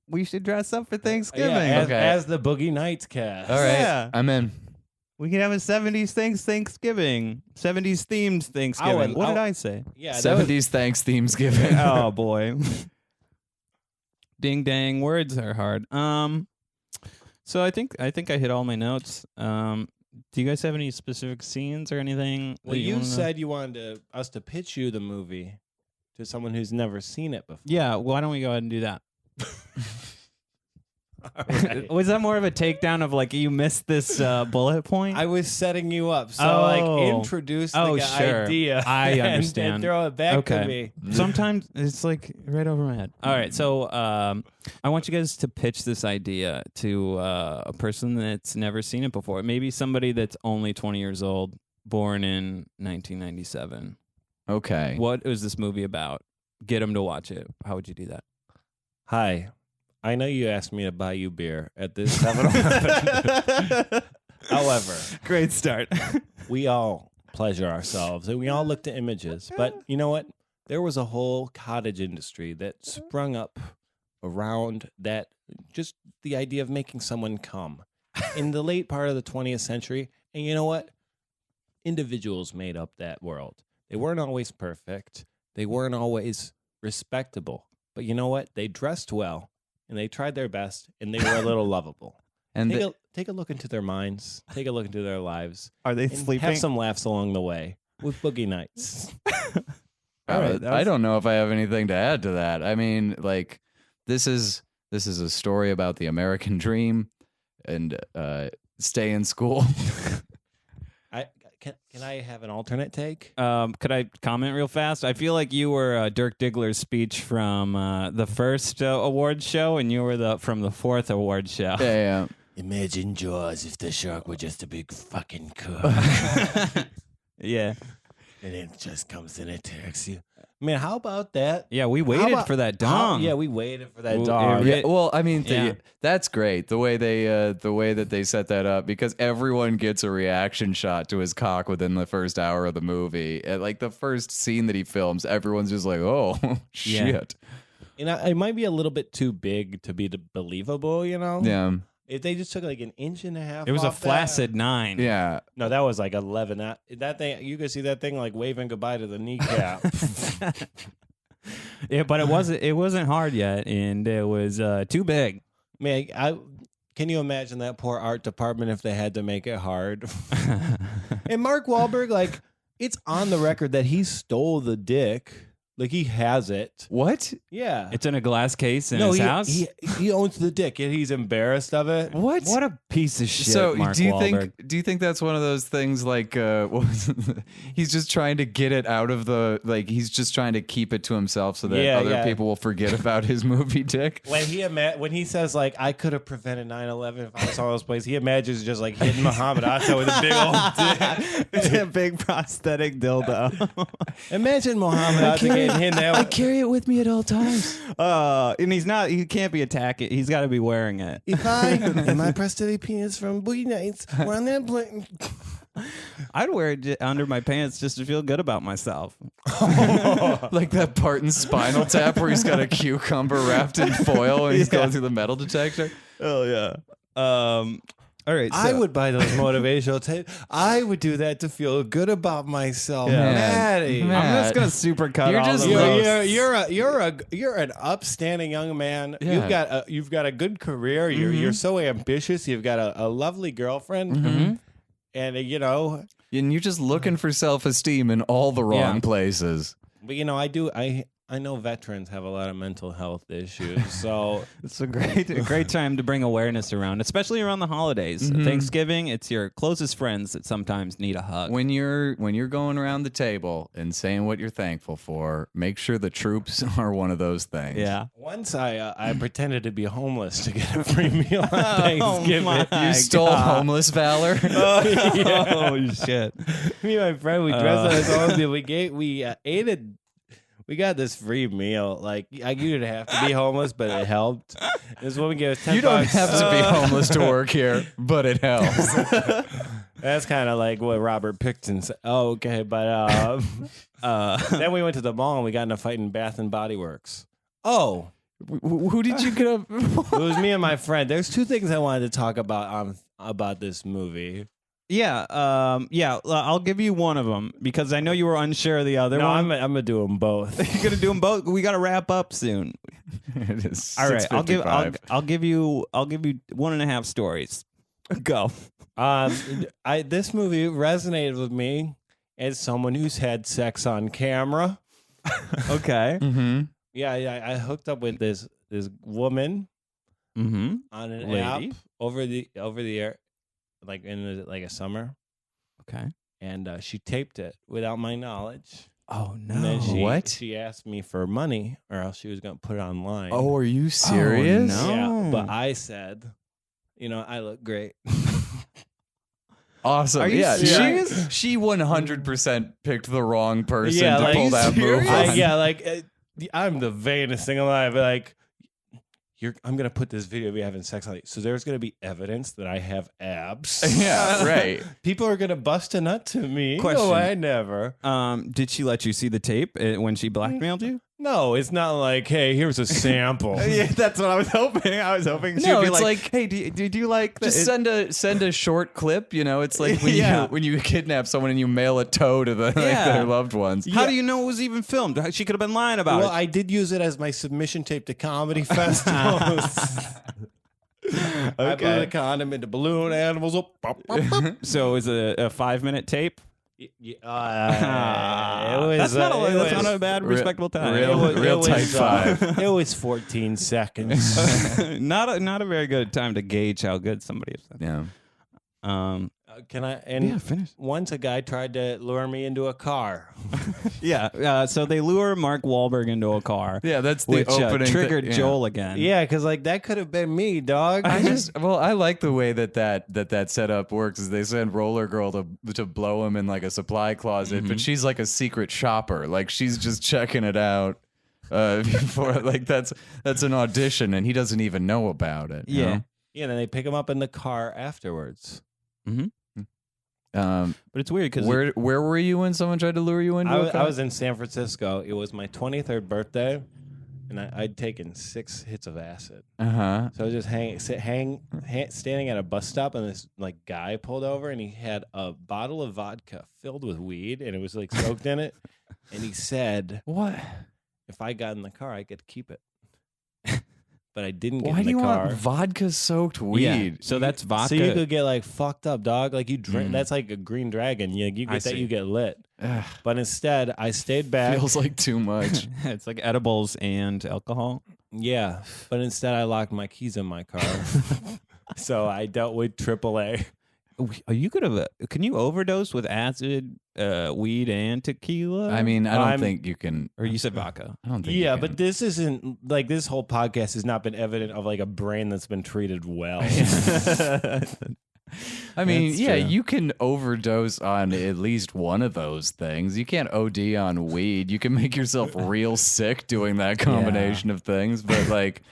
we should dress up for Thanksgiving. Yeah, Okay. as the Boogie Nights cast. All right. Yeah. I'm in. We can have a 70s Thanksgiving. 70s themed Thanksgiving. What did I say? Yeah, that was- 70s thanks themes giving. Oh boy. Ding dang, words are hard. So I think I hit all my notes. Do you guys have any specific scenes or anything? Well, that you wanna know? said you wanted us to pitch you the movie to someone who's never seen it before. Yeah, why don't we go ahead and do that? All right. Was that more of a takedown of like you missed this bullet point? I was setting you up, so Oh. like introduce the sure. idea. I and understand. throw it back to Okay. me. Sometimes it's like right over my head. All right, so I want you guys to pitch this idea to a person that's never seen it before. Maybe somebody that's only 20 years old, born in 1997. Okay. What is this movie about? Get them to watch it. How would you do that? Hi, I know you asked me to buy you beer at this 7-Eleven. However, Great start. we all pleasure ourselves and we all look to images. But you know what? There was a whole cottage industry that sprung up around that, just the idea of making someone come in the late part of the 20th century. And you know what? Individuals made up that world. They weren't always perfect. They weren't always respectable. But you know what? They dressed well and they tried their best and they were a little lovable. And Take a look into their minds. Take a look into their lives. Are they And sleeping? have some laughs along the way with Boogie Nights. All right, that I was- don't know if I have anything to add to that. I mean, like, this is a story about the American dream and stay in school. Can I have an alternate take? Could I comment real fast? I feel like you were Dirk Diggler's speech from the first awards show, and you were from the fourth awards show. Yeah. Imagine Jaws if the shark were just a big fucking cook. Yeah. And it just comes and attacks you. I mean, how about that? Yeah, we How waited about- for that how- dong. Yeah, we waited for that Well, dong. yeah, Yeah, well, I mean, Yeah. that's great. The way that they set that up, because everyone gets a reaction shot to his cock within the first hour of the movie. And, like, the first scene that he films, everyone's just like, "Oh shit!" And it might be a little bit too big to be believable, you know? Yeah, If they just took like an inch and a half, It was a off that- flasid 9. yeah. No, that was like 11. That thing, you could see that thing like waving goodbye to the kneecap. Yeah, but it wasn't hard yet, and it was too big. Man, can you imagine that poor art department if they had to make it hard? And Mark Wahlberg, like, it's on the record that he stole the dick. Like, he has it. What? Yeah. It's in a glass case in his house. He owns the dick and he's embarrassed of it. What? What a piece of shit, So Mark do you Wahlberg. think that's one of those things like what was it? He's just trying to get it out of the, like, he's just trying to keep it to himself so that Yeah, other yeah. people will forget about his movie dick? When he says, like, I could have prevented 9/11 if I saw those places, he imagines just like hitting Muhammad Atta with a big old dick. It's a big prosthetic dildo. Imagine Muhammad Atta getting hit that way. Carry it with me at all times. And he can't be attacking. He's got to be wearing it. If I and my prosthetic penis from Boogie Nights were on that plane. I'd wear it under my pants just to feel good about myself. Like that part in Spinal Tap where he's got a cucumber wrapped in foil and he's going through the metal detector. Oh yeah. All right. I would buy those motivational tapes. I would do that to feel good about myself. Yeah. Maddie. Man. I'm just gonna supercut You're all just- the You're- You're an upstanding young man. Yeah. You've got a good career. You're so ambitious. You've got a lovely girlfriend, and you know. And you're just looking for self-esteem in all the wrong places. But you know, I I know veterans have a lot of mental health issues, so It's a great time to bring awareness around, especially around the holidays. Thanksgiving, it's your closest friends that sometimes need a hug. When you're going around the table and saying what you're thankful for, make sure the troops are one of those things. Yeah. once I pretended to be homeless to get a free meal on Thanksgiving. my You stole God. homeless valor. Oh, shit. Me and my friend, we dressed up as homeless people. We ate it. We got this free meal. Like you didn't have to be homeless, but it helped. This woman gave us $10. You don't have to be homeless to work here, but it helps. That's kind of like what Robert Picton said. Oh, okay, but then we went to the mall and we got in a fight in Bath and Body Works. Oh, Who did you get up? it was me and my friend. There's two things I wanted to talk about this movie. Yeah, I'll give you one of them because I know you were unsure of the other No, one. I'm gonna do them both. You're gonna do them both. We got to wrap up soon. It is All right, I'll give 6:55. I'll give you 1.5 stories. Go. This movie resonated with me as someone who's had sex on camera. Okay. Yeah, I hooked up with this woman Mm-hmm. on an Lady. app over the air, like in a summer, Okay. and she taped it without my knowledge. Oh no. And then What? She asked me for money, or else she was going to put it online. Oh, are you serious? no. Yeah, but I said, I look great. Awesome. Are you yeah, serious? She 100% picked the wrong person Yeah, to like- pull that move. I, I'm the vainest thing alive. Like, I'm gonna put this video of you having sex on it. So there's gonna be evidence that I have abs. Yeah, right. People are gonna bust a nut to me. Question. No, I never. Did she let you see the tape when she blackmailed you? No, it's not like, hey, here's a sample. Yeah, that's what I was hoping. I was hoping she'd No, be it's like, like- hey, did you like the Just send a short clip. It's like when Yeah. when you kidnap someone and you mail a toe to their loved ones. How do you know it was even filmed? She could have been lying about Well, it. I did use it as my submission tape to comedy festivals. I blew the condom into balloon animals. Oh, pop, pop, pop. So is it a 5-minute tape? It was, That's not it that's was- not a bad, respectable time. real tight five. It was 14 seconds. not a very good time to gauge how good somebody is. Yeah. Can I? And Yeah, finish. once a guy tried to lure me into a car. Yeah. So they lure Mark Wahlberg into a car. Yeah, that's the which opening triggered yeah. Joel again. Yeah, because like that could have been me, dog. I like the way that setup works. Is they send Roller Girl to blow him in like a supply closet, but she's like a secret shopper. Like she's just checking it out before. Like that's an audition, and he doesn't even know about it. you Yeah. know? Yeah, then they pick him up in the car afterwards. But But it's weird because where were you when someone tried to lure you into a car? I was in San Francisco. It was my 23rd birthday, and I'd taken 6 hits of acid. Uh-huh. So I was just standing at a bus stop, and this like guy pulled over, and he had a bottle of vodka filled with weed, and it was like soaked in it. And he said, What? if I got in the car, I could keep it. But I didn't get Why in do the you car. want vodka-soaked weed? Yeah. So that's vodka. So you could get like fucked up, dog. Like you drink. That's like a green dragon. You I get that, see. you get lit. Ugh, But instead, I stayed back. feels like too much. It's like edibles and alcohol. Yeah, but instead, I locked my keys in my car. So I dealt with AAA. You could have. Can you overdose with acid, weed, and tequila? I mean, I don't think you can. or you said vodka. I don't think. you Yeah, can. but this isn't like this whole podcast has not been evident of like a brain that's been treated well. I mean, That's yeah, true. you can overdose on at least one of those things. You can't OD on weed. You can make yourself real sick doing that combination of things. But like,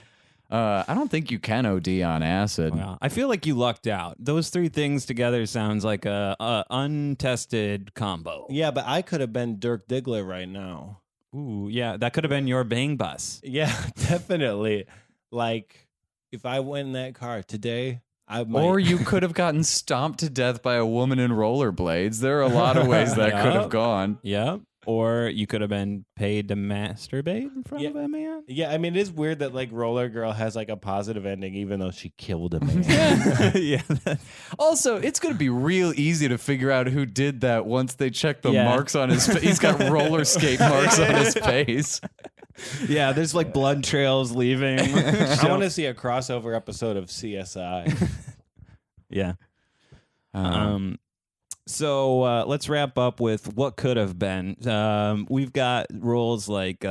I don't think you can OD on acid. Wow. I feel like you lucked out. Those 3 things together sounds like a untested combo. Yeah, but I could have been Dirk Diggler right now. Ooh, yeah, that could have been your bang bus. Yeah, definitely. Like if I went in that car today, I might. Or you could have gotten stomped to death by a woman in rollerblades. There are a lot of ways that could have gone. Yeah. Or you could have been paid to masturbate in front Yeah. of a man. Yeah, I mean, it is weird that like Roller Girl has like a positive ending, even though she killed a man. Yeah. Also, it's going to be real easy to figure out who did that once they check the Yeah. marks on his face. He's got roller skate marks on his face. Yeah, there's like blood trails leaving. I want to see a crossover episode of CSI. Yeah. So let's wrap up with what could have been. We've got roles like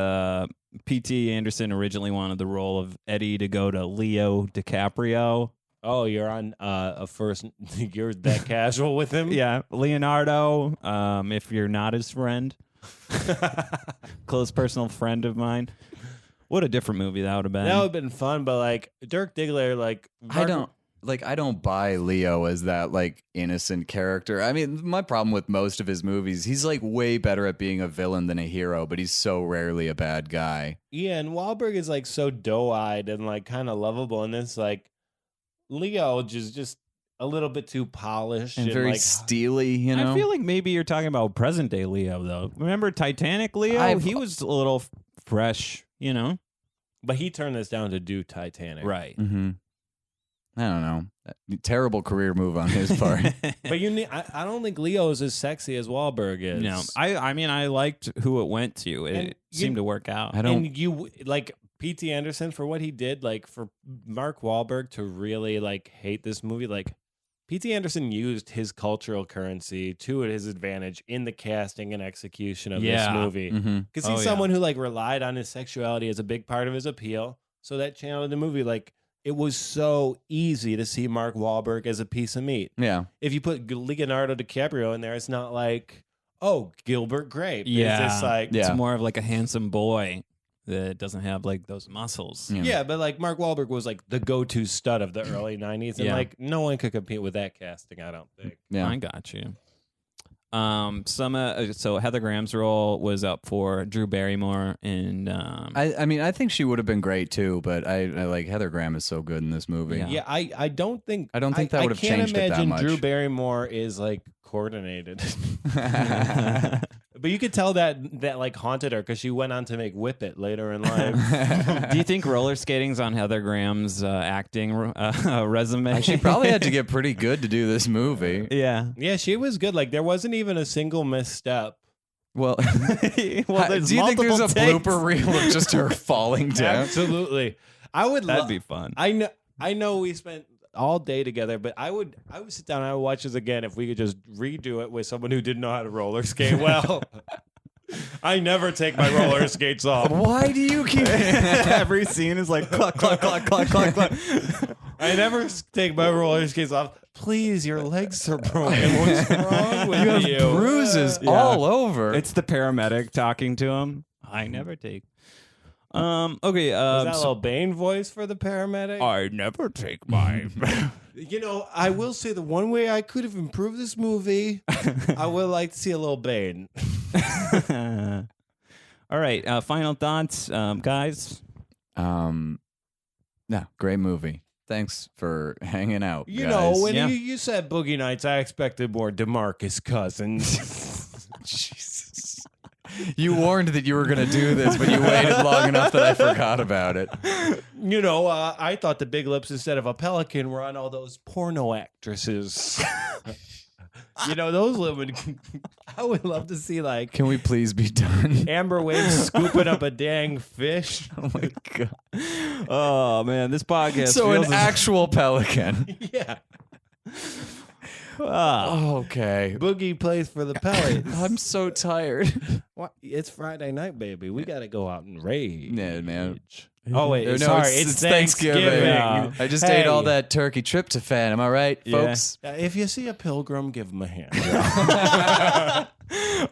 P.T. Anderson originally wanted the role of Eddie to go to Leo DiCaprio. Oh, you're on a first. You're that casual with him? Yeah, Leonardo. If you're not his friend, close personal friend of mine. What a different movie that would have been. That would have been fun, but like Dirk Diggler, like I don't buy Leo as that like innocent character. I mean, my problem with most of his movies, he's like way better at being a villain than a hero, but he's so rarely a bad guy. Yeah, and Wahlberg is like so doe-eyed and like kind of lovable, and this like Leo is just a little bit too polished and very like, steely, you know? I feel like maybe you're talking about present day Leo though. Remember Titanic Leo? He was a little fresh, you know? But he turned this down to do Titanic. Right. Mm-hmm. I don't know. Terrible career move on his part. But I don't think Leo is as sexy as Wahlberg is. No, I mean, I liked who it went to. It seemed to work out. And you like P.T. Anderson for what he did, like for Mark Wahlberg to really like hate this movie. Like P.T. Anderson used his cultural currency to his advantage in the casting and execution of this movie. Because he's someone who like relied on his sexuality as a big part of his appeal. So that channel in the movie, like. It was so easy to see Mark Wahlberg as a piece of meat. Yeah. If you put Leonardo DiCaprio in there, it's not like, oh, Gilbert Grape. Yeah. It's just like, it's more of like a handsome boy that doesn't have like those muscles. Yeah, but like Mark Wahlberg was like the go-to stud of the early 90s. And like no one could compete with that casting, I don't think. Yeah. I got you. So Heather Graham's role was up for Drew Barrymore, and I mean, I think she would have been great too, but I like Heather Graham is so good in this movie. Yeah, I don't think that would have changed it that much. I can't imagine Drew Barrymore is like coordinated. But you could tell that like haunted her because she went on to make Whip It later in life. Do you think roller skating's on Heather Graham's acting resume? She probably had to get pretty good to do this movie. Yeah, she was good. Like there wasn't even a single misstep. Well, do you think there's a blooper reel of just her falling down? Absolutely. That'd be fun. I know we spent all day together, but I would sit down and I would watch this again if we could just redo it with someone who didn't know how to roller skate well. I never take my roller skates off. Why do you keep every scene is like cluck, cluck, cluck, cluck, cluck, cluck. I never take my roller skates off. Please, your legs are broken. What's wrong with you? You have bruises all over. It's the paramedic talking to him. I never take. Okay. Is that a little Bane voice for the paramedic? I never take my. You know, I will say the one way I could have improved this movie, I would like to see a little Bane. All right. Final thoughts, guys. No, great movie. Thanks for hanging out. You guys. know, when you said Boogie Nights, I expected more DeMarcus Cousins. Jesus. You warned that you were going to do this, but you waited long enough that I forgot about it. You know, I thought the big lips instead of a pelican were on all those porno actresses. You know, those women, I would love to see, like... Can we please be done? Amber Waves scooping up a dang fish. Oh, my God. Oh, man, this podcast So feels an actual pelican. Yeah. Okay. Boogie plays for the Pellets. I'm so tired. What? It's Friday night, baby. We got to go out and rage. Yeah, man. Oh, wait. No, sorry. it's Thanksgiving. Yeah. I just ate all that turkey tryptophan. Am I right, folks? If you see a pilgrim, give him a hand.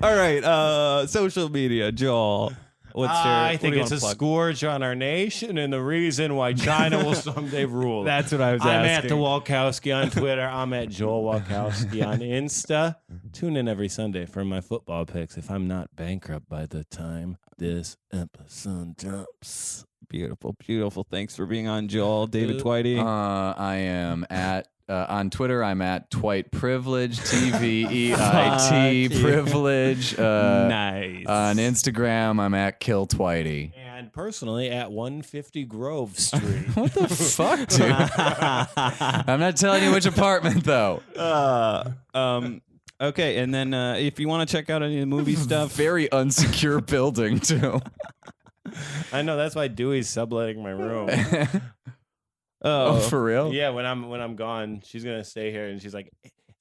All right. Social media, Joel. I think it's a scourge on our nation and the reason why China will someday rule. That's what I was I'm asking. at the Walkowski on Twitter. I'm at Joel Walkowski on Insta. Tune in every Sunday for my football picks if I'm not bankrupt by the time this episode drops. Beautiful, beautiful. Thanks for being on, Joel. David Tveite. I am at on Twitter. I'm at Twite Privilege, TVEIT Privilege. Nice. On Instagram, I'm at Kill Twitey. And personally, at 150 Grove Street. What the fuck, dude? I'm not telling you which apartment, though. Okay, and then if you want to check out any of the movie stuff, Very unsecure building, too. I know that's why Dewey's subletting my room. Oh, for real? Yeah, when I'm gone, she's gonna stay here, and she's like,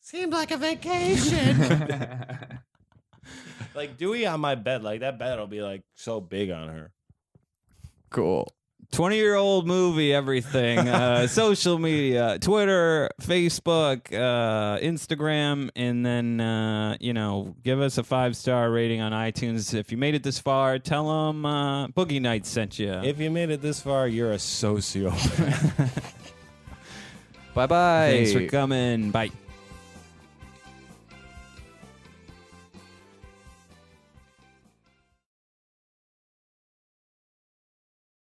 "Seems like a vacation." Like Dewey on my bed, like that bed will be like so big on her. Cool. 20-year-old movie, everything. Social media, Twitter, Facebook, Instagram, and then, give us a 5-star rating on iTunes. If you made it this far, tell them Boogie Nights sent you. If you made it this far, you're a sociopath. Bye-bye. Thanks for coming. Bye.